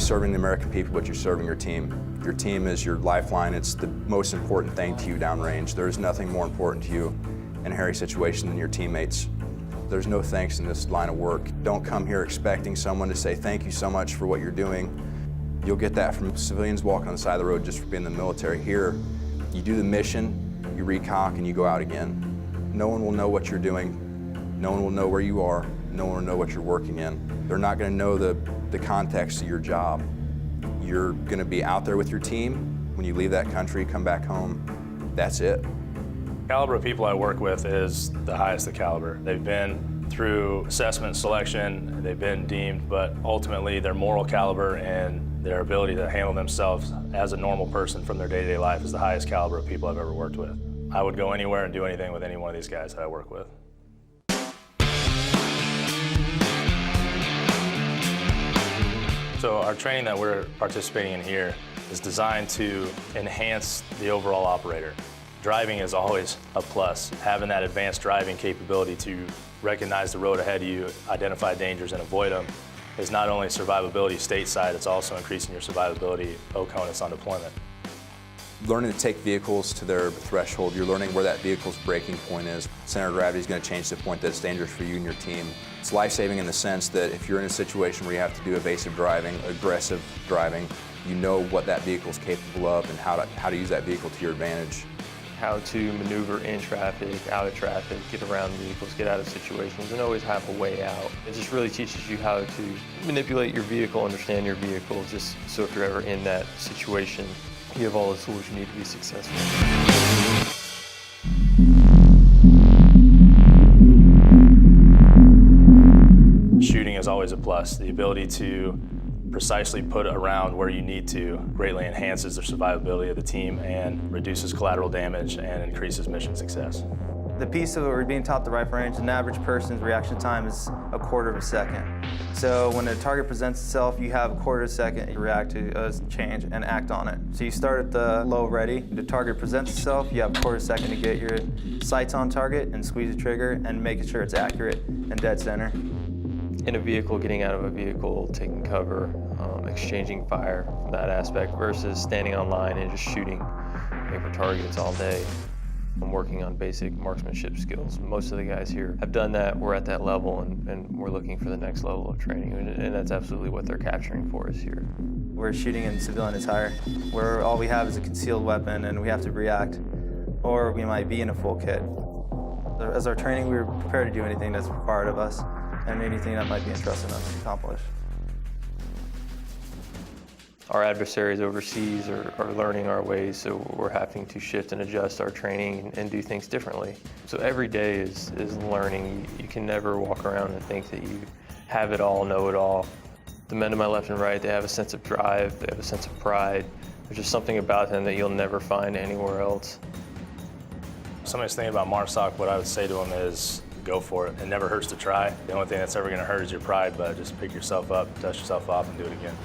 serving the American people, but you're serving your team. Your team is your lifeline. It's the most important thing to you downrange. There is nothing more important to you in a hairy situation than your teammates. There's no thanks in this line of work. Don't come here expecting someone to say thank you so much for what you're doing. You'll get that from civilians walking on the side of the road just for being in the military. Here, you do the mission, you reconk, and you go out again. No one will know what you're doing. No one will know where you are. No one will know what you're working in. They're not going to know the context of your job. You're going to be out there with your team. When you leave that country, come back home, that's it. The caliber of people I work with is the highest of caliber. They've been through assessment, selection, they've been deemed, but ultimately their moral caliber and their ability to handle themselves as a normal person from their day-to-day life is the highest caliber of people I've ever worked with. I would go anywhere and do anything with any one of these guys that I work with. So our training that we're participating in here is designed to enhance the overall operator. Driving is always a plus. Having that advanced driving capability to recognize the road ahead of you, identify dangers and avoid them is not only survivability stateside, it's also increasing your survivability OCONUS on deployment. Learning to take vehicles to their threshold, you're learning where that vehicle's breaking point is. Center of gravity is going to change to the point that's dangerous for you and your team. It's life-saving in the sense that if you're in a situation where you have to do evasive driving, aggressive driving, you know what that vehicle's capable of and how to use that vehicle to your advantage. How to maneuver in traffic, out of traffic, get around vehicles, get out of situations, and always have a way out. It just really teaches you how to manipulate your vehicle, understand your vehicle, just so if you're ever in that situation, you have all the tools you need to be successful. Shooting is always a plus. The ability to precisely put around where you need to greatly enhances the survivability of the team and reduces collateral damage and increases mission success. The piece of what we're being taught the rifle range, an average person's reaction time is a quarter of a second. So when a target presents itself, you have a quarter of a second to react to a change and act on it. So you start at the low ready. The target presents itself, you have a quarter of a second to get your sights on target and squeeze the trigger and making sure it's accurate and dead center. In a vehicle, getting out of a vehicle, taking cover, exchanging fire from that aspect versus standing on line and just shooting paper targets all day. I'm working on basic marksmanship skills. Most of the guys here have done that. We're at that level, and we're looking for the next level of training, and that's absolutely what they're capturing for us here. We're shooting in civilian attire, where all we have is a concealed weapon and we have to react, or we might be in a full kit. As our training, we're prepared to do anything that's required of us and anything that might be entrusted us to accomplish. Our adversaries overseas are learning our ways, so we're having to shift and adjust our training and do things differently. So every day is learning. You can never walk around and think that you have it all, know it all. The men to my left and right, they have a sense of drive, they have a sense of pride. There's just something about them that you'll never find anywhere else. If somebody's thinking about MARSOC, what I would say to them is go for it. It never hurts to try. The only thing that's ever going to hurt is your pride, but just pick yourself up, dust yourself off, and do it again.